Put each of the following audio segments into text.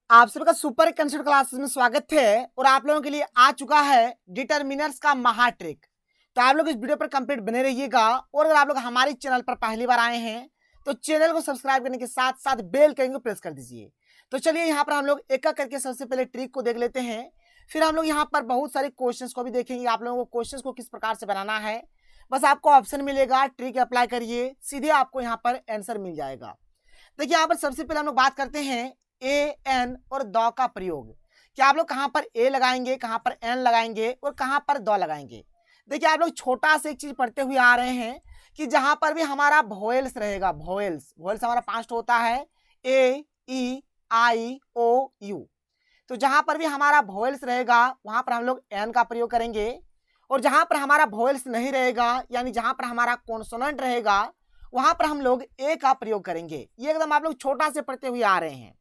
आप सभी का सुपर कंसेप्ट क्लासेस में स्वागत है और आप लोगों के लिए आ चुका है डिटर्मिनर्स का महा ट्रिक। तो आप लोग इस वीडियो पर कंप्लीट बने रहिएगा और अगर आप लोग हमारे चैनल पर पहली बार आए हैं तो चैनल को सब्सक्राइब करने के साथ साथ बेल आइकन को प्रेस कर दीजिए। तो चलिए यहाँ पर हम लोग एक एक करके सबसे पहले ट्रिक को देख लेते हैं, फिर हम लोग यहाँ पर बहुत सारे क्वेश्चंस को भी देखेंगे। आप लोगों को क्वेश्चंस को किस प्रकार से बनाना है, बस आपको ऑप्शन मिलेगा, ट्रिक अप्लाई करिए, सीधे आपको यहाँ पर आंसर मिल जाएगा। देखिए यहाँ पर सबसे पहले हम लोग बात करते हैं ए एन और द का प्रयोग। क्या आप लोग कहाँ पर ए लगाएंगे, कहाँ पर एन लगाएंगे और कहाँ पर द लगाएंगे। देखिए आप लोग छोटा से एक चीज पढ़ते हुए आ रहे हैं कि जहां पर भी हमारा वोवेल्स रहेगा, वोवेल्स वोवेल्स हमारा 5 होता है, ए ई आई ओ यू। तो जहां पर भी हमारा वोवेल्स रहेगा वहां पर हम लोग एन का प्रयोग करेंगे और जहां पर हमारा वोवेल्स नहीं रहेगा यानी जहां पर हमारा कॉन्सोनेंट रहेगा वहां पर हम लोग ए का प्रयोग करेंगे। ये एकदम आप लोग छोटा से पढ़ते हुए आ रहे हैं,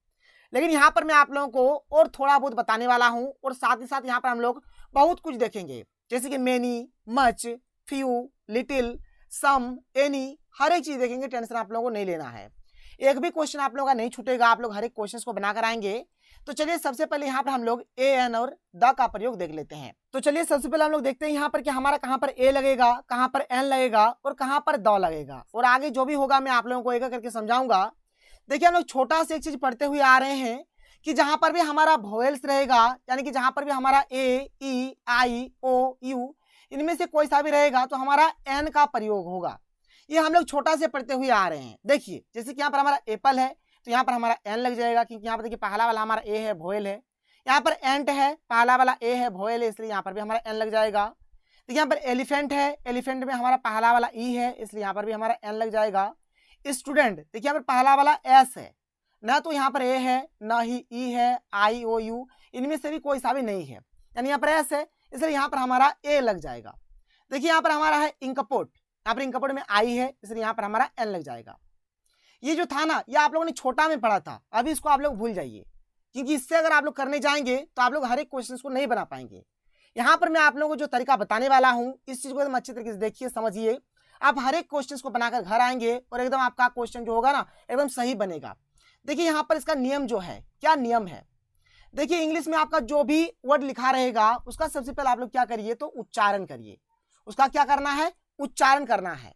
लेकिन यहाँ पर मैं आप लोगों को और थोड़ा बहुत बताने वाला हूँ और साथ ही साथ यहाँ पर हम लोग बहुत कुछ देखेंगे, जैसे कि मेनी, मच, फ्यू, लिटिल, सम, एनी, हर एक चीज देखेंगे। टेंशन आप लोगों को नहीं लेना है, एक भी क्वेश्चन आप लोगों का नहीं छूटेगा, आप लोग हर एक क्वेश्चन को बनाकर आएंगे। तो चलिए सबसे पहले यहाँ पर हम लोग ए एन और द का प्रयोग देख लेते हैं। तो चलिए सबसे पहले हम लोग देखते हैं यहाँ पर कि हमारा कहाँ पर ए लगेगा, कहाँ पर एन लगेगा और कहाँ पर द लगेगा, और आगे जो भी होगा मैं आप लोगों को एक एक करके समझाऊंगा। देखिए हम लोग छोटा से एक चीज पढ़ते हुए आ रहे हैं कि जहां पर भी हमारा वोवेल्स रहेगा यानी कि जहां पर भी हमारा ए ई आई ओ यू इनमें से कोई सा भी रहेगा तो हमारा एन का प्रयोग होगा। ये हम लोग छोटा से पढ़ते हुए आ रहे हैं। देखिए जैसे कि यहाँ पर हमारा एप्पल है तो यहाँ पर हमारा एन लग जाएगा, क्योंकि यहाँ पर देखिए पहला वाला हमारा ए है, वोवेल है। यहाँ पर एंट है, पहला वाला ए है, वोवेल है, इसलिए यहाँ पर भी हमारा एन लग जाएगा। देखिए यहाँ पर एलिफेंट है, एलिफेंट में हमारा पहला वाला ई है, इसलिए यहाँ पर भी हमारा एन लग जाएगा। स्टूडेंट, देखिए यहाँ पर पहला वाला एस है, ना तो यहाँ पर ए है ना ही ई है, आई ओ यू इनमें से भी कोई सा भी नहीं है, यानी यहाँ पर एस है, इसलिए यहाँ पर हमारा ए लग जाएगा। देखिए यहाँ पर हमारा है इंकपोर्ट, यहाँ पर इंकपोर्ट में आई है, इसलिए यहाँ पर हमारा एन लग जाएगा। ये जो था ना, ये आप लोगों ने छोटा में पढ़ा था, अभी इसको आप लोग भूल जाइए, क्योंकि इससे अगर आप लोग करने जाएंगे तो आप लोग हर एक क्वेश्चन को नहीं बना पाएंगे। यहाँ पर मैं आप लोगों को जो तरीका बताने वाला हूँ इस चीज को एकदम अच्छे तरीके से देखिए, समझिए। आप हर एक क्वेश्चन को बनाकर घर आएंगे और एकदम आपका क्वेश्चन जो होगा ना एकदम सही बनेगा। देखिए यहाँ पर इसका नियम जो है, क्या नियम है, देखिए इंग्लिश में आपका जो भी वर्ड लिखा रहेगा उसका सबसे पहले आप लोग क्या करिए तो उच्चारण करिए। उसका क्या करना है, उच्चारण करना है।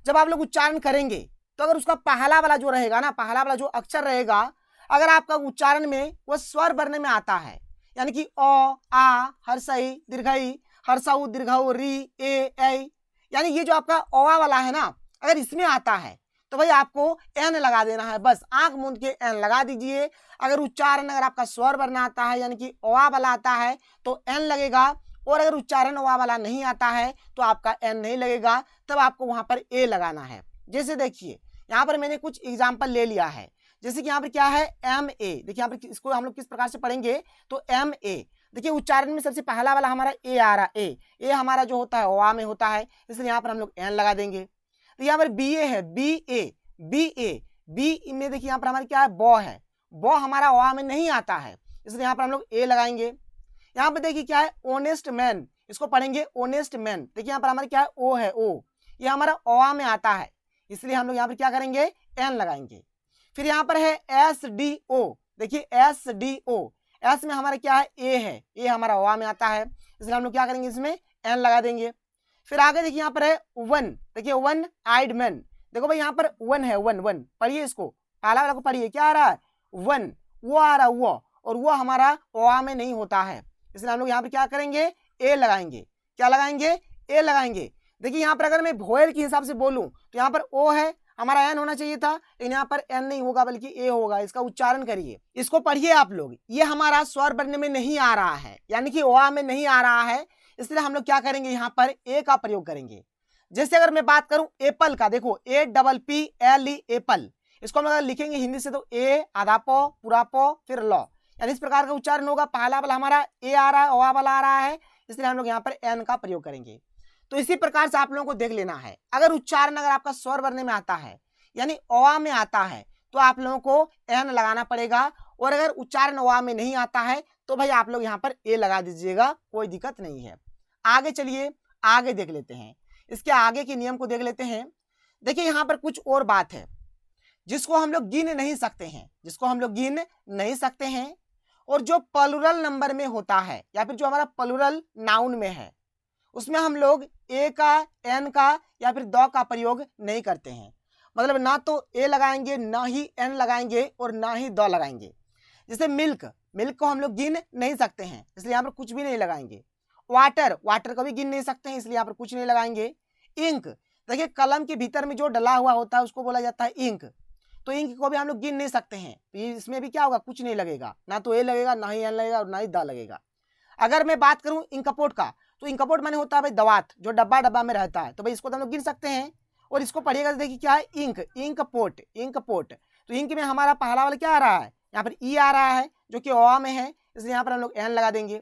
जब आप लोग उच्चारण करेंगे तो अगर उसका पहला वाला जो रहेगा ना, पहला वाला जो अक्षर रहेगा, अगर आपका उच्चारण में वो स्वर बनने में आता है, यानी कि अ आ हर्षई दीर्घई हर्षऊ दीर्घऊ री ए यानी ये जो आपका ओवा वाला है ना, अगर इसमें आता है तो भाई आपको एन लगा देना है, बस आंख मूंद के एन लगा दीजिए। अगर उच्चारण अगर आपका स्वर बनना आता है यानी कि ओवा वाला आता है तो एन लगेगा, और अगर उच्चारण ओवा वाला नहीं आता है तो आपका एन नहीं लगेगा, तब आपको वहां पर ए लगाना है। जैसे देखिए यहाँ पर मैंने कुछ एग्जाम्पल ले लिया है, जैसे कि यहाँ पर क्या है एम ए। देखिए यहाँ पर इसको हम लोग किस प्रकार से पढ़ेंगे तो एम ए। देखिए उच्चारण में सबसे पहला वाला हमारा ए आ रहा, ए हमारा जो होता है ओवा में होता है, इसलिए यहाँ पर हम लोग एन लगा देंगे। तो यहाँ पर बी ए है, बी में देखिए यहाँ पर हमारा क्या है बॉ है, बॉ हमारा ओवा में नहीं आता है, इसलिए यहाँ पर हम लोग ए लगाएंगे। यहाँ पर देखिए क्या है ओनेस्ट मैन, इसको पढ़ेंगे ओनेस्ट मैन। देखिए यहाँ पर हमारा क्या है ओ है, ओ ये हमारा ओवा में आता है, इसलिए हम लोग यहाँ पर क्या करेंगे एन लगाएंगे। फिर यहाँ पर है एस डी ओ, देखिए एस डी ओ, एस में हमारा क्या है ए है, ए हमारा ओवा में आता है, इसलिए हम लोग क्या करेंगे इसमें एन लगा देंगे। फिर आगे देखिए यहाँ पर है वन, देखिए वन आइड मैन। देखो भाई यहाँ पर वन है, वन वन पढ़िए, इसको पहला वाला को पढ़िए, क्या आ रहा है वन, वो आ रहा है वो, और वो हमारा ओवा में नहीं होता है, इसलिए हम लोग यहाँ पे क्या करेंगे ए लगाएंगे। क्या लगाएंगे, ए लगाएंगे। देखिए यहाँ पर अगर मैं वोवेल के हिसाब से बोलूं तो यहाँ पर ओ है, हमारा एन होना चाहिए था, लेकिन यहाँ पर एन नहीं होगा बल्कि ए होगा। इसका उच्चारण करिए, इसको पढ़िए आप लोग। ये हमारा स्वर बनने में नहीं आ रहा है, यानी कि ओआ में नहीं आ रहा है, इसलिए हम लोग क्या करेंगे यहाँ पर ए का प्रयोग करेंगे। जैसे अगर मैं बात करूं एप्पल का, देखो A double P L E Apple, इसको हम अगर लिखेंगे हिंदी से तो ए आधा पो पूरा पो फिर लॉ, यानी इस प्रकार का उच्चारण होगा। पहला वाला हमारा ए आ रहा है, ओआ वाला आ रहा है, इसलिए हम लोग यहाँ पर एन का प्रयोग करेंगे। तो इसी प्रकार से आप लोगों को देख लेना है, अगर उच्चारण अगर आपका स्वर बनने में आता है यानी ओआ में आता है तो आप लोगों को एन लगाना पड़ेगा, और अगर उच्चारण ओआ में नहीं आता है तो भाई आप लोग यहाँ पर ए लगा दीजिएगा, कोई दिक्कत नहीं है। आगे चलिए आगे देख लेते हैं, इसके आगे के नियम को देख लेते हैं। देखिए यहाँ पर कुछ और बात है, जिसको हम लोग गिन नहीं सकते हैं, जिसको हम लोग गिन नहीं सकते हैं, और जो प्लूरल नंबर में होता है या फिर जो हमारा प्लूरल नाउन में है, उसमें हम लोग ए का, एन का या फिर द का प्रयोग नहीं करते हैं। मतलब ना तो ए लगाएंगे, ना ही एन लगाएंगे और ना ही द लगाएंगे। जैसे मिल्क, मिल्क को हम लोग गिन नहीं सकते हैं, इसलिए यहाँ पर कुछ भी नहीं लगाएंगे। वाटर, वाटर को भी गिन नहीं सकते हैं, इसलिए यहाँ पर कुछ नहीं लगाएंगे। इंक, देखिए कलम के भीतर में जो डला हुआ होता है उसको बोला जाता है इंक, तो इंक को भी हम लोग गिन नहीं सकते हैं, तो इसमें भी क्या होगा, कुछ नहीं लगेगा, ना तो ए लगेगा, ना ही एन लगेगा और ना ही द लगेगा। अगर मैं बात करूं इंकपोर्ट का, तो इंकपोर्ट माने होता है भाई दवात, जो डब्बा डब्बा में रहता है, तो भाई इसको तो हम लोग गिन सकते हैं। और इसको पढ़िएगा तो देखिए क्या है, इंक, इंकपोर्ट, इंकपोर्ट। तो इंक में हमारा पहला वाला क्या आ रहा है, यहाँ पर ई आ रहा है जो कि ओ में है, इसलिए यहाँ पर हम लोग एन लगा देंगे।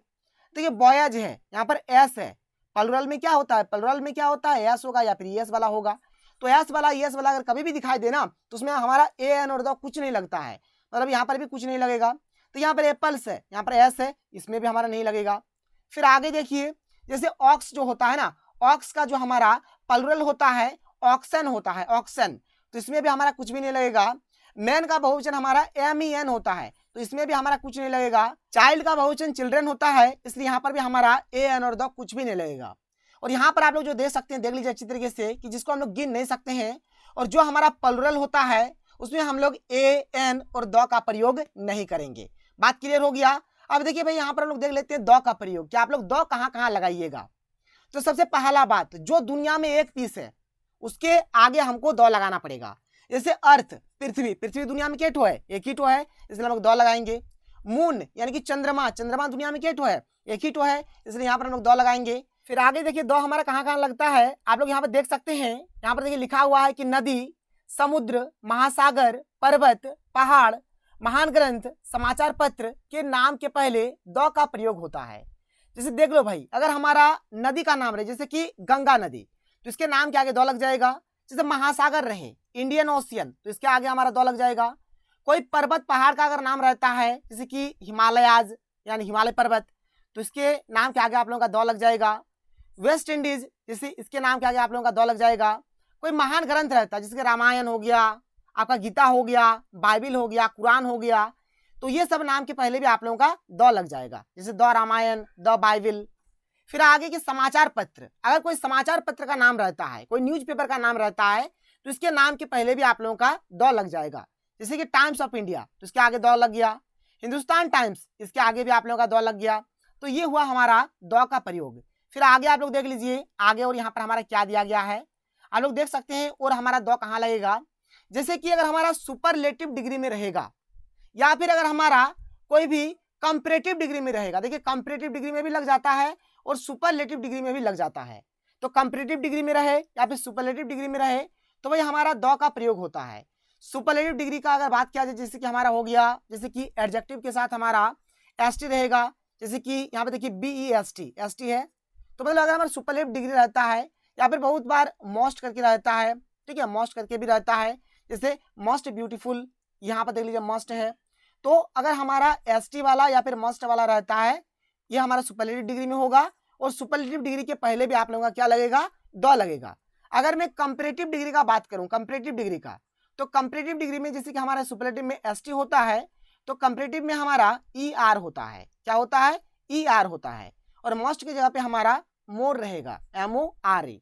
देखिए बॉयज है, यहाँ पर एस है, प्लूरल में क्या होता है, प्लूरल में क्या होता है, एस होगा या फिर एस वाला होगा। तो एस वाला एस वाला अगर कभी भी दिखाई देना तो उसमें हमारा ए एन और द कुछ नहीं लगता है, मतलब यहाँ पर भी कुछ नहीं लगेगा। तो यहाँ पर एप्पल्स है, यहाँ पर एस है, इसमें भी हमारा नहीं लगेगा। फिर आगे देखिए, जैसे ऑक्स जो होता है ना, ऑक्स का जो हमारा प्लूरल होता है ऑक्सन होता है, ऑक्सन, तो इसमें भी हमारा कुछ भी नहीं लगेगा। मैन का बहुवचन हमारा MEN होता है, तो इसमें भी हमारा कुछ नहीं लगेगा। चाइल्ड का बहुवचन चिल्ड्रन होता है, इसलिए यहाँ पर भी हमारा AN और द कुछ भी नहीं लगेगा। और यहाँ पर आप लोग जो देख सकते हैं, देख लीजिए अच्छी तरीके से कि जिसको हम लोग गिन नहीं सकते हैं, और जो हमारा प्लूरल होता है उसमें हम लोग AN और द का प्रयोग नहीं करेंगे। बात क्लियर हो गया। अब देखिए भाई यहाँ पर हम लोग देख लेते हैं द का प्रयोग, कि आप लोग द कहाँ कहाँ लगाइएगा। तो सबसे पहला बात, जो दुनिया में एक पीस है उसके आगे हमको द लगाना पड़ेगा। जैसे अर्थ, पृथ्वी, पृथ्वी दुनिया में केठो है, एक ही ठो है, इसलिए हम लोग द लगाएंगे। मून यानी कि चंद्रमा, चंद्रमा दुनिया में केठो है, एक ही ठो है, इसलिए यहाँ पर हम लोग द लगाएंगे। फिर आगे देखिए द हमारा कहाँ कहाँ लगता है, आप लोग यहाँ पर देख सकते हैं। यहाँ पर देखिए लिखा हुआ है कि नदी, समुद्र, महासागर, पर्वत, पहाड़, महान ग्रंथ, समाचार पत्र के नाम के पहले द का प्रयोग होता है। जैसे देख लो भाई, अगर हमारा नदी का नाम रहे जैसे कि गंगा नदी, तो इसके नाम के आगे द लग जाएगा। जैसे महासागर रहे, इंडियन ओशियन, तो इसके आगे हमारा द लग जाएगा। कोई पर्वत पहाड़ का अगर नाम रहता है जैसे कि हिमालयाज यानी हिमालय पर्वत, तो इसके नाम के आगे आप लोगों का द लग जाएगा। वेस्ट इंडीज, जैसे इसके नाम के आगे आप लोगों का द लग जाएगा। कोई महान ग्रंथ रहता है जैसे कि रामायण हो गया, आपका गीता हो गया, बाइबिल हो गया, कुरान हो गया, तो ये सब नाम के पहले भी आप लोगों का द लग जाएगा, जैसे द रामायण, द बाइबिल। फिर आगे के समाचार पत्र, अगर कोई समाचार पत्र का नाम रहता है, कोई न्यूज़पेपर का नाम रहता है, तो इसके नाम के पहले भी आप लोगों का द लग जाएगा। जैसे कि टाइम्स ऑफ इंडिया, तो इसके आगे द लग गया। हिंदुस्तान टाइम्स, इसके आगे भी आप लोगों का द लग गया। तो ये हुआ हमारा द का प्रयोग। फिर आगे आप लोग देख लीजिए आगे, और यहाँ पर हमारा क्या दिया गया है, आप लोग देख सकते हैं। और हमारा द कहाँ लगेगा, जैसे कि अगर हमारा सुपरलेटिव डिग्री में रहेगा या फिर अगर हमारा कोई भी कंपैरेटिव डिग्री में रहेगा। देखिए कंपैरेटिव डिग्री में भी लग जाता है और सुपरलेटिव डिग्री में भी लग जाता है। तो कंपैरेटिव डिग्री में रहे या फिर सुपरलेटिव डिग्री में रहे तो भाई हमारा द का प्रयोग होता है। सुपरलेटिव डिग्री का अगर बात किया जाए, जैसे कि हमारा हो गया, जैसे कि एडजेक्टिव के साथ हमारा ST रहेगा, जैसे कि यहाँ पे देखिए BEST, ST है, तो मतलब अगर हमारा सुपरलेटिव डिग्री रहता है या फिर बहुत बार मोस्ट करके रहता है, ठीक है, मोस्ट करके भी रहता है, जैसे मोस्ट ब्यूटीफुल, यहाँ पर देख लीजिए मस्ट है। तो अगर हमारा ST वाला या फिर मस्ट वाला रहता है, ये हमारा सुपरलेटिव डिग्री में होगा, और सुपरलेटिव डिग्री के पहले भी आप लोगों का क्या लगेगा, द लगेगा। अगर मैं कंपैरेटिव डिग्री का बात करूं, कंपैरेटिव डिग्री का, तो कंपैरेटिव डिग्री में जैसे कि हमारा सुपरलेटिव में ST होता है, तो कंपैरेटिव में हमारा ER होता है। क्या होता है, ER होता है। और मोस्ट की जगह पे हमारा मोर रहेगा, MORE।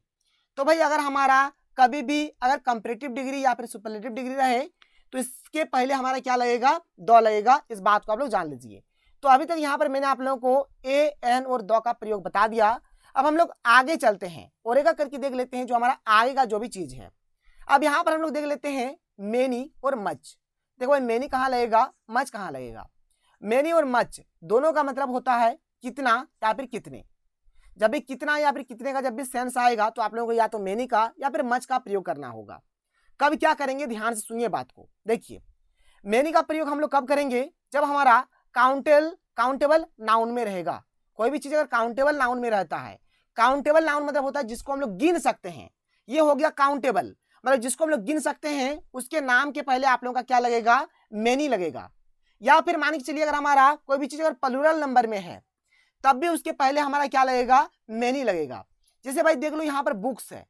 तो भाई अगर हमारा कभी भी अगर कंपैरेटिव डिग्री या फिर सुपरलेटिव डिग्री रहे तो इसके पहले हमारा क्या लगेगा, द लगेगा। इस बात को आप लोग जान लीजिए। तो अभी तक यहाँ पर मैंने आप लोगों को AN और द का प्रयोग बता दिया। अब हम लोग आगे चलते हैं और एक करके देख लेते हैं जो हमारा आगे का जो भी चीज है। अब यहाँ पर हम लोग देख लेते हैं मेनी और मच। देखो भाई मेनी कहाँ लगेगा, मच कहाँ लगेगा। मेनी और मच दोनों का मतलब होता है कितना या फिर कितने। जब भी कितना या फिर कितने का जब भी सेंस आएगा तो आप लोगों को या तो मेनी का या फिर मच का प्रयोग करना होगा। कब क्या करेंगे, ध्यान से सुनिए बात को। देखिए मेनी का प्रयोग हम लोग कब करेंगे, जब हमारा काउंटेबल नाउन में रहेगा। कोई भी चीज अगर काउंटेबल नाउन में रहता है, काउंटेबल नाउन मतलब होता है जिसको हम लोग गिन सकते हैं। ये हो गया काउंटेबल, मतलब जिसको हम लोग गिन सकते हैं, उसके नाम के पहले आप लोगों का क्या लगेगा, मेनी लगेगा। या फिर मान के चलिए अगर हमारा कोई भी चीज अगर प्लूरल नंबर में है तब भी उसके पहले हमारा क्या लगेगा, मेनी लगेगा। जैसे भाई देख लो यहाँ पर बुक्स है,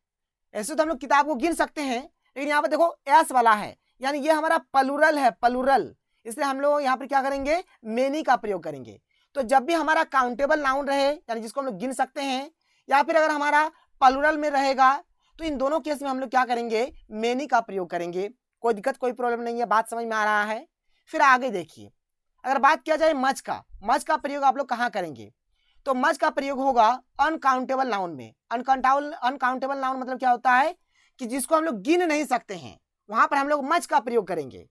ऐसे तो हम लोग किताब को गिन सकते हैं, लेकिन यहाँ पर देखो एस वाला है, यानी ये हमारा प्लूरल है, प्लूरल, इसलिए हम लोग यहाँ पर क्या करेंगे, मेनी का प्रयोग करेंगे। तो जब भी हमारा काउंटेबल नाउन रहे यानी जिसको हम लोग गिन सकते हैं, या फिर अगर हमारा प्लूरल में रहेगा, तो इन दोनों केस में हम लोग क्या करेंगे, मेनी का प्रयोग करेंगे। कोई दिक्कत कोई प्रॉब्लम नहीं है, बात समझ में आ रहा है। फिर आगे देखिए, अगर बात किया जाए मच का प्रयोग आप लोग कहाँ करेंगे, तो मच का प्रयोग होगा अनकाउंटेबल नाउन में। अनकाउंटेबल नाउन मतलब क्या होता है कि जिसको हम लोग गिन नहीं सकते हैं, वहां पर हम लोग मच का प्रयोग करेंगे।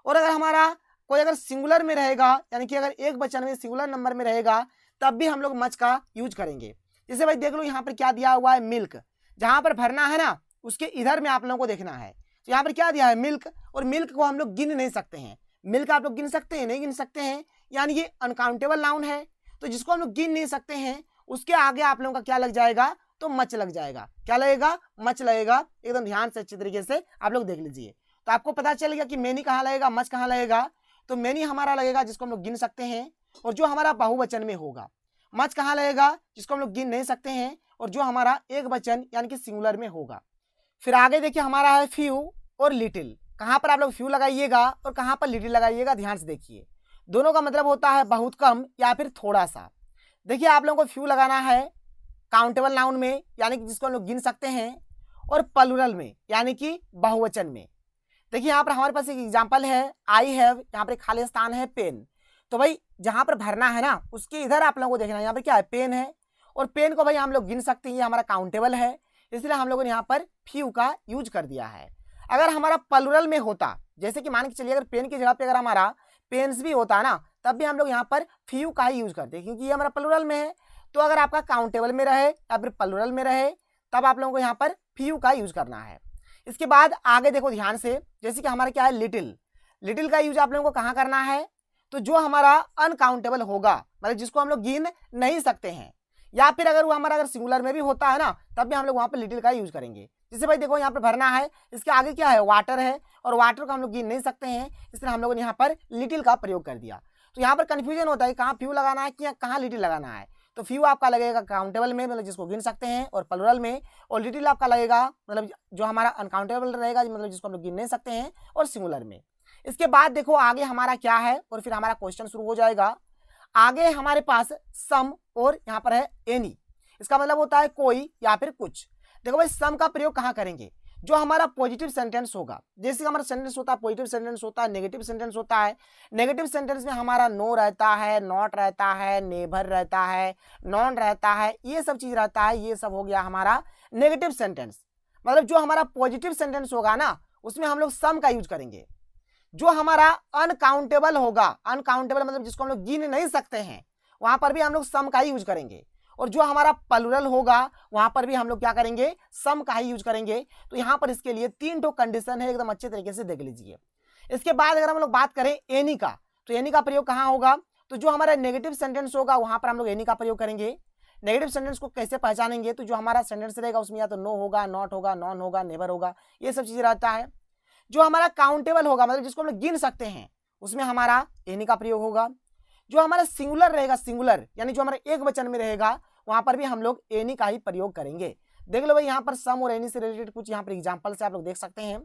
और अगर हमारा कोई अगर सिंगुलर में रहेगा, यानी कि अगर एक वचन में सिंगुलर नंबर में रहेगा, तब भी हम लोग मच का यूज करेंगे। जैसे भाई देख लो यहाँ पर क्या दिया हुआ है, मिल्क, जहां पर भरना है ना उसके इधर में आप लोगों को देखना है। तो यहाँ पर क्या दिया है, मिल्क, और मिल्क को हम लोग गिन नहीं सकते हैं। मिल्क आप लोग गिन सकते हैं, नहीं गिन सकते हैं, यानी ये अनकाउंटेबल नाउन है। तो जिसको हम लोग गिन नहीं सकते हैं उसके आगे आप लोगों का क्या लग जाएगा, तो मच लग जाएगा। क्या लगेगा, मच लगेगा। एकदम ध्यान से अच्छी तरीके से आप लोग देख लीजिए, तो आपको पता चल गया कि मेनी कहाँ लगेगा, मच कहाँ लगेगा। तो मेनी हमारा लगेगा जिसको हम लोग गिन सकते हैं और जो हमारा बहुवचन में होगा। मच कहाँ लगेगा, जिसको हम लोग गिन नहीं सकते हैं और जो हमारा एक वचन यानी कि सिंगुलर में होगा। फिर आगे देखिए हमारा है फ्यू और लिटिल। कहाँ पर आप लोग फ्यू लगाइएगा और कहाँ पर लिटिल लगाइएगा, ध्यान से देखिए। दोनों का मतलब होता है बहुत कम या फिर थोड़ा सा। देखिए आप लोगों को फ्यू लगाना है काउंटेबल नाउन में, यानी कि जिसको हम लोग गिन सकते हैं, और प्लूरल में यानी कि बहुवचन में। देखिए यहाँ पर हमारे पास एक एग्जांपल है, आई हैव, यहाँ पर खाली स्थान है पेन। तो भाई जहाँ पर भरना है ना उसके इधर आप लोगों को देखना है, यहाँ पर क्या है, पेन है, और पेन को भाई हम लोग गिन सकते हैं, ये हमारा काउंटेबल है, इसलिए हम लोगों ने यहाँ पर फ्यू का यूज कर दिया है। अगर हमारा प्लूरल में होता, जैसे कि मान के चलिए अगर पेन की जगह पे अगर हमारा पेन्स भी होता ना, तब भी हम लोग यहाँ पर फ्यू का ही यूज करते हैं, क्योंकि ये हमारा प्लूरल में है। तो अगर आपका काउंटेबल में रहे या फिर प्लूरल में रहे, तब आप लोगों को यहाँ पर फ्यू का यूज करना है। इसके बाद आगे देखो ध्यान से, जैसे कि हमारा क्या है, लिटिल। लिटिल का यूज आप लोगों को कहाँ करना है, तो जो हमारा अनकाउंटेबल होगा, मतलब जिसको हम लोग गिन नहीं सकते हैं, या फिर अगर वो हमारा अगर सिंगुलर में भी होता है ना, तब भी हम लोग वहाँ पर लिटिल का यूज करेंगे। जैसे भाई देखो यहाँ पर भरना है, इसके आगे क्या है, वाटर है, और वाटर को हम लोग गिन नहीं सकते हैं, इसलिए हम लोगों ने यहाँ पर लिटिल का प्रयोग कर दिया। तो यहाँ पर कंफ्यूजन होता है कहाँ फ्यू लगाना है कि कहाँ लिटिल लगाना है। तो फ्यू आपका लगेगा काउंटेबल में, मतलब जिसको गिन सकते हैं, और प्लूरल में, और लिटिल आपका लगेगा मतलब जो हमारा अनकाउंटेबल रहेगा, मतलब जिसको हम लोग गिन नहीं सकते हैं, और सिंगुलर में। इसके बाद देखो आगे हमारा क्या है, और फिर हमारा क्वेश्चन शुरू हो जाएगा। आगे हमारे पास सम और यहाँ पर है एनी। इसका मतलब होता है कोई या फिर कुछ। देखो भाई सम का प्रयोग कहाँ करेंगे, जो हमारा पॉजिटिव सेंटेंस होगा। जैसे हमारा सेंटेंस होता है पॉजिटिव सेंटेंस होता है, नेगेटिव सेंटेंस होता है। नेगेटिव सेंटेंस में हमारा नो रहता है, नॉट रहता है, नेवर रहता है, नॉन रहता है, ये सब चीज रहता है। ये सब हो गया हमारा नेगेटिव सेंटेंस। मतलब जो हमारा पॉजिटिव सेंटेंस होगा ना, उसमें हम लोग सम का यूज करेंगे। जो हमारा अनकाउंटेबल होगा, अनकाउंटेबल मतलब जिसको हम लोग गिन नहीं सकते हैं, वहां पर भी हम लोग सम का ही यूज करेंगे। और जो हमारा प्लूरल होगा वहां पर भी हम लोग क्या करेंगे, सम का ही यूज करेंगे। तो यहाँ पर इसके लिए 3 ठो कंडीशन है, एकदम अच्छे तरीके से देख लीजिए। इसके बाद अगर हम लोग बात करें एनी का, तो एनी का प्रयोग कहाँ होगा, तो जो हमारा नेगेटिव सेंटेंस होगा वहां पर हम लोग एनी का प्रयोग करेंगे। नेगेटिव सेंटेंस को कैसे पहचानेंगे, तो जो हमारा सेंटेंस रहेगा उसमें या तो नो होगा, नॉट होगा, नॉन होगा, नेवर होगा, ये सब चीज रहता है। जो हमारा काउंटेबल होगा, मतलब जिसको हम लोग गिन सकते हैं, उसमें हमारा एनी का प्रयोग होगा। जो हमारा सिंगुलर रहेगा, सिंगुलर यानी जो हमारा एक वचन में रहेगा, वहां पर भी हम लोग एनी का ही प्रयोग करेंगे। देख लो भाई यहाँ पर सम और एनी से रिलेटेड कुछ यहाँ पर एग्जांपल से आप लोग देख सकते हैं।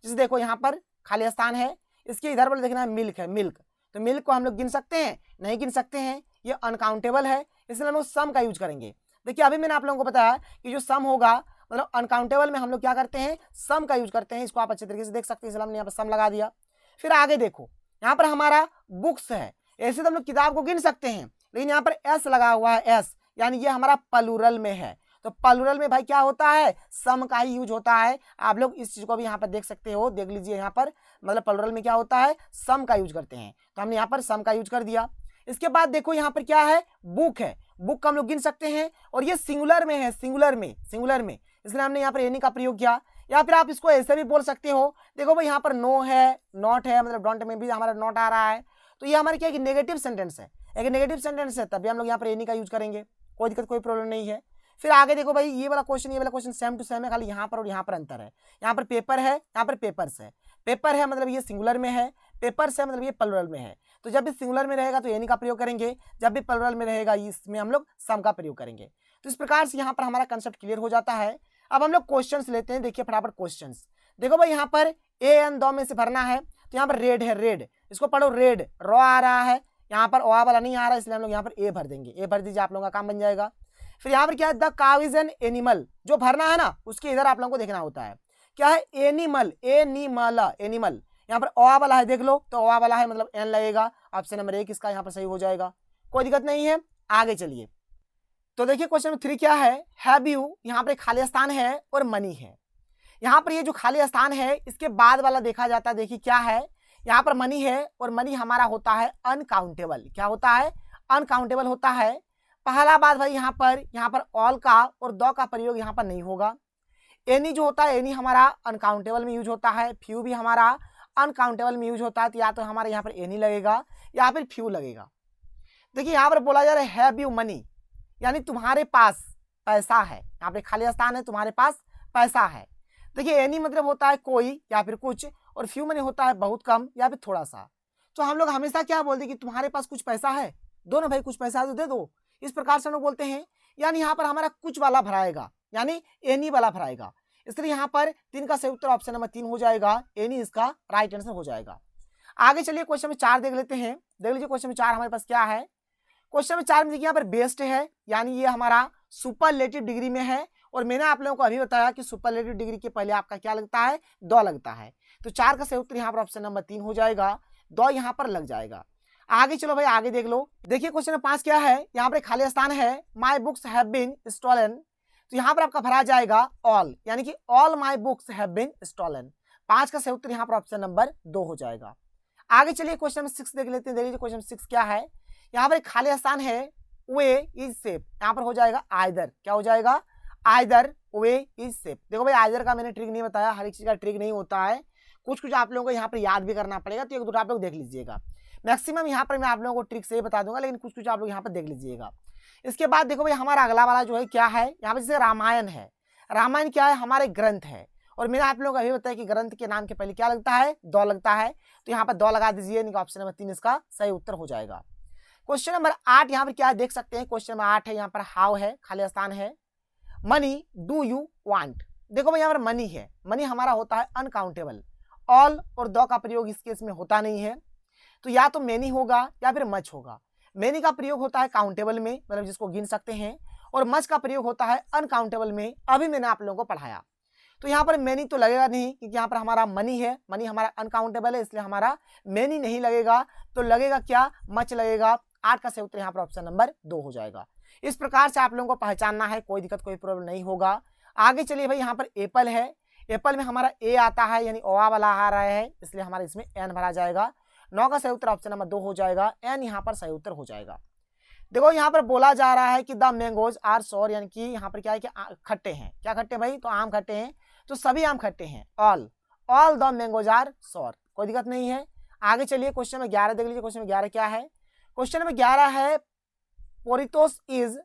जैसे देखो यहाँ पर खाली स्थान है, इसके इधर पर देखना है मिल्क है, मिल्क। तो मिल्क को हम लोग गिन सकते हैं, नहीं गिन सकते हैं, ये अनकाउंटेबल है, इसलिए हम लोग सम का यूज करेंगे। देखिए अभी मैंने आप लोगों को बताया कि जो सम होगा मतलब अनकाउंटेबल में हम लोग क्या करते हैं, सम का यूज करते हैं। इसको आप अच्छे तरीके से देख सकते हैं, इसलिए हमने यहाँ पर सम लगा दिया। फिर आगे देखो यहाँ पर हमारा बुक्स है, ऐसे तो हम लोग किताब को गिन सकते हैं, लेकिन यहाँ पर एस लगा हुआ है, एस यानी ये हमारा प्लूरल में है। तो प्लूरल में भाई क्या होता है, सम का ही यूज होता है। आप लोग इस चीज को भी यहाँ पर देख सकते हो, देख लीजिए यहाँ पर मतलब प्लूरल में क्या होता है, सम का यूज करते हैं। तो हमने यहाँ पर सम का यूज कर दिया। इसके बाद देखो यहाँ पर क्या है, बुक है, बुक का हम लोग गिन सकते हैं, और ये सिंगुलर में है, सिंगुलर में, इसलिए हमने यहाँ पर एनी का प्रयोग किया। या फिर आप इसको ऐसे भी बोल सकते हो, देखो भाई यहाँ पर नो है, नॉट है, मतलब डोंट में भी हमारा नॉट आ रहा है, तो ये हमारे क्या नेगेटिव सेंटेंस है, एक नेगेटिव सेंटेंस है, तभी हम लोग यहाँ पर एनी का यूज करेंगे, कोई दिक्कत कोई प्रॉब्लम नहीं है। फिर आगे देखो भाई ये वाला क्वेश्चन सेम टू सेम है, खाली यहाँ पर और यहाँ पर अंतर है। यहाँ पर पेपर है, यहाँ पर पेपर्स है। पेपर है मतलब ये सिंगुलर में है, पेपर्स है मतलब ये प्लूरल में है। तो जब भी सिंगुलर में रहेगा तो एनी का प्रयोग करेंगे, जब भी प्लूरल में रहेगा इसमें हम लोग सम का प्रयोग करेंगे। तो इस प्रकार से यहाँ पर हमारा कंसेप्ट क्लियर हो जाता है। अब हम लोग क्वेश्चंस लेते हैं, देखिए फटाफट क्वेश्चंस। देखो भाई यहाँ पर ए एन दो में से भरना है, तो यहाँ पर रेड है, रेड, इसको पढ़ो रेड, रॉ आ रहा है, यहाँ पर ओ वाला नहीं आ रहा है, इसलिए हम लोग यहाँ पर ए भर देंगे, ए भर दीजिए, आप लोगों का काम बन जाएगा। फिर यहाँ पर क्या है, the cow is an animal, जो भरना है ना उसके इधर आप लोगों को देखना होता है, क्या है, एनिमल, एनिमल, एनिमल, यहाँ पर ओ वाला है, देख लो, तो ओ वाला है मतलब एन लगेगा, ऑप्शन नंबर 1 इसका यहाँ पर सही हो जाएगा, कोई दिक्कत नहीं है। आगे चलिए, तो देखिए क्वेश्चन नंबर 3 क्या है, हैव यू, यहाँ पर खाली स्थान है और मनी है, यहाँ पर ये जो खाली स्थान है इसके बाद वाला देखा जाता है, देखिए क्या है, यहाँ पर मनी है और मनी हमारा होता है अनकाउंटेबल, क्या होता है, अनकाउंटेबल होता है। पहला बात भाई यहाँ पर ऑल का और दो का प्रयोग यहाँ पर नहीं होगा। एनी जो होता है, एनी हमारा अनकाउंटेबल में यूज होता है, फ्यू भी हमारा अनकाउंटेबल में यूज होता है, तो या तो हमारे यहाँ पर एनी लगेगा या फिर फ्यू लगेगा। देखिए यहाँ पर बोला जा रहा है हैव यू मनी, यानी तुम्हारे पास पैसा है, यहाँ पे खाली स्थान है, तुम्हारे पास पैसा है। देखिए एनी मतलब होता है कोई या फिर कुछ, और फ्यू मनी होता है बहुत कम या फिर थोड़ा सा। तो हम लोग हमेशा क्या बोलते हैं कि तुम्हारे पास कुछ पैसा है, दो ना भाई, कुछ पैसा तो दे दो, इस प्रकार से हम लोग बोलते हैं। यानी यहाँ पर हमारा कुछ वाला भराएगा, यानी एनी वाला भराएगा, इसलिए यहाँ पर 3 का सही उत्तर ऑप्शन नंबर 3 हो जाएगा, एनी इसका राइट आंसर हो जाएगा। आगे चलिए क्वेश्चन नंबर 4 देख लेते हैं, देख लीजिए क्वेश्चन नंबर 4 हमारे पास क्या है। क्वेश्चन नंबर 4 में देखिए यहाँ पर बेस्ट है, यानी ये हमारा सुपरलेटिव डिग्री में है, और मैंने आप लोगों को अभी बताया कि सुपरलेटिव डिग्री के पहले आपका क्या लगता है, दो लगता है, तो 4 का सही उत्तर यहाँ पर ऑप्शन नंबर 3 हो जाएगा, दो यहाँ पर लग जाएगा। आगे चलो भाई, आगे देख लो, देखिए क्वेश्चन नंबर 5 क्या है, यहाँ पर खाली स्थान है, my books have been stolen, तो यहाँ पर आपका भरा जाएगा ऑल, यानी कि all my books have been stolen, 5 का सही उत्तर यहाँ पर ऑप्शन नंबर 2 हो जाएगा। आगे चलिए क्वेश्चन नंबर 6 देख लेते हैं, देख लीजिए क्वेश्चन 6 क्या है, यहाँ पर खाली स्थान है, वे इज सेफ, यहाँ पर हो जाएगा आइदर, क्या हो जाएगा, आइदर वे इज सेफ। देखो भाई आइदर का मैंने ट्रिक नहीं बताया, हर एक चीज का ट्रिक नहीं होता है, कुछ कुछ आप लोगों को यहाँ पर याद भी करना पड़ेगा, तो एक दो आप लोग देख लीजिएगा, मैक्सिमम यहाँ पर मैं आप लोगों को ट्रिक से ही बता दूंगा, लेकिन कुछ कुछ आप लोग यहाँ पर देख लीजिएगा। इसके बाद देखो भाई हमारा अगला वाला जो है क्या है, यहाँ पर जैसे रामायण है, रामायण क्या है, हमारे ग्रंथ है, और मैंने आप लोगों को अभी बताया कि ग्रंथ के नाम के पहले क्या लगता है, दो लगता है, तो यहाँ पर दो लगा दीजिए, ऑप्शन नंबर 3 इसका सही उत्तर हो जाएगा। क्वेश्चन नंबर 8 यहाँ पर क्या देख सकते हैं, क्वेश्चन नंबर 8 है, यहाँ पर हाउ है, खाली स्थान है, मनी डू यू वांट, देखो भाई यहाँ पर मनी है, मनी हमारा होता है अनकाउंटेबल, ऑल और दो का प्रयोग इस केस में होता नहीं है, तो या तो मेनी होगा या फिर मच होगा। मेनी का प्रयोग होता है काउंटेबल में, मतलब जिसको गिन सकते हैं, और मच का प्रयोग होता है अनकाउंटेबल में, अभी मैंने आप लोगों को पढ़ाया। तो यहाँ पर मेनी तो लगेगा नहीं, क्योंकि यहाँ पर हमारा मनी है, मनी हमारा अनकाउंटेबल है, इसलिए हमारा मेनी नहीं लगेगा, तो लगेगा क्या, मच लगेगा। 8 का सही उत्तर यहाँ पर ऑप्शन नंबर 2 हो जाएगा। इस प्रकार से आप लोगों को पहचानना है, कोई दिक्कत कोई प्रॉब्लम नहीं होगा। आगे चलिए भाई, यहाँ पर एप्पल है, एप्पल में हमारा ए आता है, यानी ओवा वाला आ रहा है, इसलिए हमारा इसमें एन भरा जाएगा। 9 का सही उत्तर ऑप्शन नंबर 2 हो जाएगा, एन यहाँ पर सही उत्तर हो जाएगा। देखो यहाँ पर बोला जा रहा है कि द मैंगोज आर सोर, यानी कि यहाँ पर क्या है कि खट्टे हैं, क्या खट्टे भाई, तो आम खट्टे हैं, तो सभी आम खट्टे हैं, ऑल द मैंगोज आर सोर, कोई दिक्कत नहीं है। आगे चलिए क्वेश्चन नंबर 11 देख लीजिए, क्वेश्चन नंबर 11 क्या है, क्वेश्चन नंबर 11 है पोरितोस इज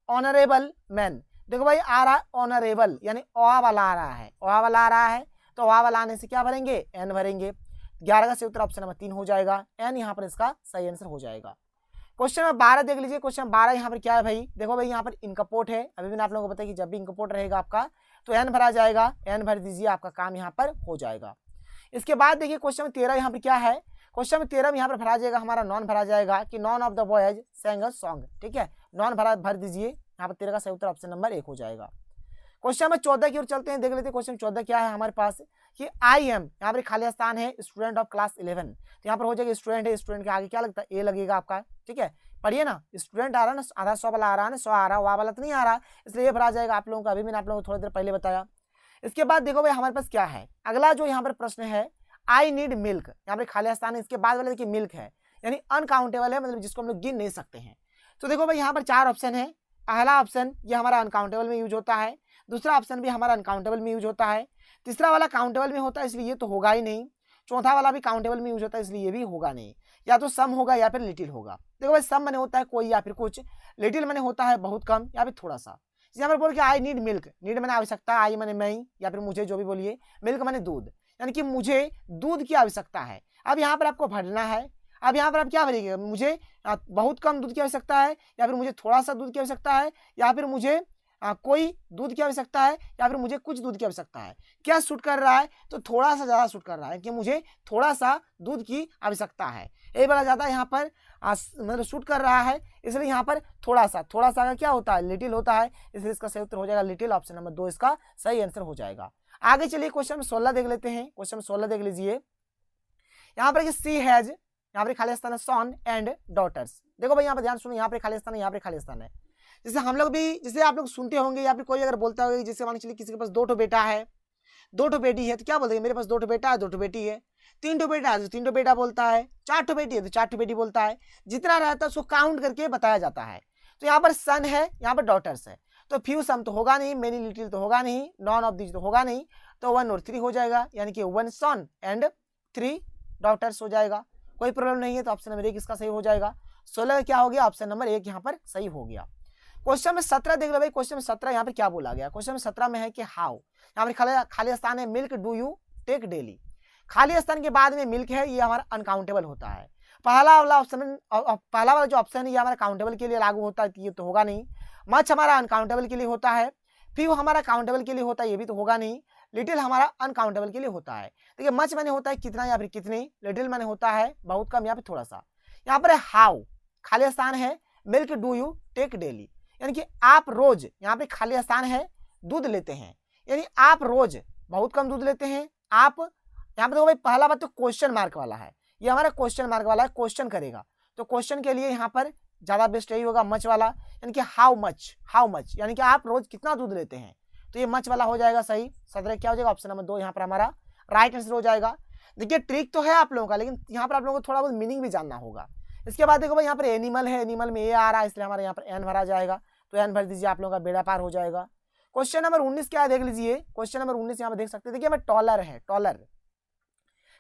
ऑनरेबल मैन, देखो भाई आ रहा है ऑनरेबल, यानी ओआ वाला आ रहा है, ओआ वाला आ रहा है, तो ओआ वाला आने से क्या भरेंगे, एन भरेंगे। 11 का सही उत्तर ऑप्शन नंबर 3 हो जाएगा, एन यहाँ पर इसका सही आंसर हो जाएगा। क्वेश्चन नंबर 12 देख लीजिए, क्वेश्चन नंबर 12 यहाँ पर क्या है भाई, देखो भाई यहाँ पर इनकपोर्ट है, अभी मैंने आप लोगों को बताया कि जब भी इनकपोर्ट रहेगा आपका तो एन भरा जाएगा, एन भर दीजिए, आपका काम यहाँ पर हो जाएगा। इसके बाद देखिए क्वेश्चन नंबर 13 यहाँ पर क्या है, क्वेश्चन नंबर 13 में यहाँ पर भरा जाएगा, हमारा नॉन भरा जाएगा कि none of the boys sang a song, ठीक है, नॉन भर दीजिए, यहाँ पर 13 का सही उत्तर ऑप्शन नंबर 1 हो जाएगा। क्वेश्चन नंबर 14 की ओर चलते हैं, देख लेते हैं क्वेश्चन 14 क्या है हमारे पास, कि आई एम, यहाँ पर खाली स्थान है, स्टूडेंट ऑफ क्लास 11, तो यहाँ पर हो जाएगा स्टूडेंट है, स्टूडेंट के आगे क्या लगता है, ए लगेगा आपका, ठीक है, पढ़िए ना, स्टूडेंट आ रहा है ना, आधा 100 वाला आ रहा है ना, 100 आ रहा है, वह वाला तो नहीं आ रहा, इसलिए ये भरा जाएगा आप लोगों का, अभी मैंने आप लोगों को थोड़ी देर पहले बताया। इसके बाद देखो भाई हमारे पास क्या है, अगला जो यहाँ पर प्रश्न है, आई नीड मिल्क, यहाँ पर खाली स्थान है, इसके बाद वाला देखिए मिल्क है, यानी अनकाउंटेबल है, मतलब जिसको हम लोग गिन नहीं सकते हैं। तो देखो भाई यहाँ पर 4 ऑप्शन है, पहला ऑप्शन ये हमारा अनकाउंटेबल में यूज होता है, दूसरा ऑप्शन भी हमारा अनकाउंटेबल में यूज होता है, तीसरा वाला काउंटेबल में होता है, इसलिए ये तो होगा ही नहीं, चौथा वाला भी काउंटेबल में यूज होता है, इसलिए ये भी होगा नहीं, या तो सम होगा या फिर लिटिल होगा। देखो भाई सम मने होता है कोई या फिर कुछ, लिटिल मने होता है बहुत कम या फिर थोड़ा सा। यहाँ पर बोल के आई नीड मिल्क, नीड मैंने आवश्यकता, आई मैंने मैं या फिर मुझे, जो भी बोलिए, मिल्क मैंने दूध, यानी कि मुझे दूध की आवश्यकता है। अब यहाँ पर आपको भरना है, अब यहाँ पर आप क्या भरेंगे, मुझे बहुत कम दूध की आवश्यकता है, या फिर मुझे थोड़ा सा दूध की आवश्यकता है, या फिर मुझे कोई दूध की आवश्यकता है या फिर मुझे कुछ दूध की आवश्यकता है। क्या सूट कर रहा है, तो थोड़ा सा ज़्यादा सूट कर रहा है कि मुझे थोड़ा सा दूध की आवश्यकता है। ये वाला ज़्यादा यहाँ पर मतलब सूट कर रहा है, इसलिए यहाँ पर थोड़ा सा का क्या होता है, लिटिल होता है, इसलिए इसका सही उत्तर हो जाएगा लिटिल। ऑप्शन नंबर 2 इसका सही आंसर हो जाएगा। आगे चलिए क्वेश्चन 16 देख लेते हैं। क्वेश्चन 16 देख लीजिए। यहाँ पर सी हैज, यहाँ पर खाली स्थान है, सन एंड डॉटर्स। देखो भाई यहाँ पर ध्यान सुनो, यहाँ पर खाली स्थान है, यहाँ पर खाली स्थान है। जैसे हम लोग भी, जैसे आप लोग सुनते होंगे या फिर कोई अगर बोलता होगा, जैसे मान चलिए किसी के पास 2 ठो बेटा है, 2 ठो बेटी है, तो क्या बोलते हैं, मेरे पास 2 ठो बेटा है, 2 ठो बेटी है। 3 ठो बेटा है तो 3 ठो बेटा बोलता है। 4 ठो बेटी है तो 4 ठो बेटी बोलता है। जितना रहता है उसको काउंट करके बताया जाता है। तो यहाँ पर सन है, यहाँ पर डॉटर्स है, तो फ्यू सम तो होगा नहीं, मेनी लिटिल तो होगा नहीं, नॉन ऑफ दिस तो होगा नहीं, तो 1 और 3 हो जाएगा, यानी कि 1 सन एंड 3 डॉटर्स हो जाएगा। कोई प्रॉब्लम नहीं है, तो ऑप्शन नंबर 1 इसका सही हो जाएगा। 16 क्या हो गया, ऑप्शन नंबर 1 यहाँ पर सही हो गया। क्वेश्चन में 17 देख लो भाई। क्वेश्चन में 17 यहाँ पे क्या बोला गया, क्वेश्चन में 17 में है कि हाउ, यहाँ पर खाली स्थान है, milk do you take daily. खाली स्थान के बाद में मिल्क है, ये हमारा अनकाउंटेबल होता है। पहला वाला जो ऑप्शन है ये हमारा काउंटेबल के लिए लागू होता है, ये तो होगा नहीं। मच हमारा अनकाउंटेबल के लिए होता है। फ्यू हमारा काउंटेबल के लिए होता है, ये भी तो होगा नहीं। लिटिल हमारा अनकाउंटेबल के लिए होता है। देखिए मच माने होता है कितना या फिर कितनी, लिटिल माने होता है बहुत कम या फिर थोड़ा सा। यहाँ पर हाउ खाली स्थान है, milk do you take daily, यानी कि आप रोज, यहाँ पे खाली स्थान है, दूध लेते हैं, यानी आप रोज बहुत कम दूध लेते हैं। आप यहाँ पे देखो भाई, पहला बात तो क्वेश्चन मार्क वाला है, ये हमारा क्वेश्चन मार्क वाला है, क्वेश्चन करेगा, तो क्वेश्चन के लिए यहाँ पर ज्यादा बेस्ट यही होगा मच वाला, यानी कि हाउ मच, यानी कि आप रोज कितना दूध लेते हैं, तो ये मच वाला हो जाएगा सही। 17 क्या हो जाएगा, ऑप्शन नंबर 2 यहाँ पर हमारा राइट आंसर हो जाएगा। देखिए ट्रिक तो है आप लोगों का, लेकिन यहाँ पर आप लोगों को थोड़ा बहुत मीनिंग भी जानना होगा। इसके बाद देखो भाई यहाँ पर एनिमल है, एनिमल में ए आ रहा है, इसलिए हमारे यहाँ पर एन भरा जाएगा, तो एन भर दीजिए, आप लोगों का बेड़ा पार हो जाएगा। क्वेश्चन नंबर 19 क्या है देख लीजिए। क्वेश्चन नंबर 19 यहाँ पे देख सकते हैं, देखिए हमें टॉलर है, टॉलर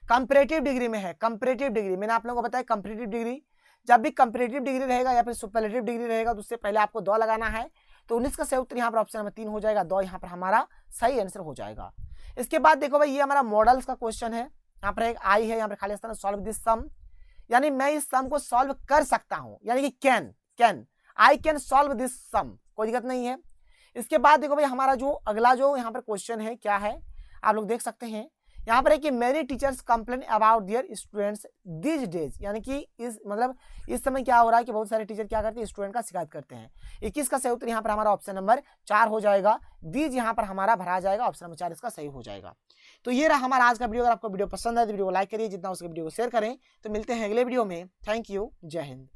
कंपैरेटिव डिग्री में है। कंपैरेटिव डिग्री मैंने आप लोगों को बताया, कंपैरेटिव डिग्री जब भी कंपैरेटिव डिग्री रहेगा या फिर सुपरलेटिव डिग्री रहेगा तो उससे पहले आपको दो लगाना है। तो 19 का सही उत्तर यहाँ पर ऑप्शन नंबर 3 हो जाएगा, दो यहाँ पर हमारा सही आंसर हो जाएगा। इसके बाद देखो भाई ये हमारा मॉडल्स का क्वेश्चन है। यहाँ पर एक आई है, यहाँ पर खाली स्थान सॉल्व दिस सम, यानी मैं इस सम को सॉल्व कर सकता हूं, यानी कि can I can solve this sum, कोई दिक्कत नहीं है। इसके बाद देखो भाई हमारा जो अगला जो यहाँ पर क्वेश्चन है क्या है, आप लोग देख सकते हैं यहाँ पर है कि many teachers complain about their students these days, यानी कि इस समय क्या हो रहा है कि बहुत सारे टीचर क्या करते हैं, स्टूडेंट का शिकायत करते हैं। 21 का सही उत्तर यहाँ पर हमारा ऑप्शन नंबर 4 हो जाएगा। दीज यहाँ पर हमारा भरा जाएगा, ऑप्शन नंबर 4 इसका सही हो जाएगा। तो ये रहा हमारा आज का वीडियो। अगर आपको वीडियो पसंद है तो वीडियो को लाइक करिए, जितना उसके वीडियो को शेयर करें। तो मिलते हैं अगले वीडियो में। थैंक यू, जय हिंद।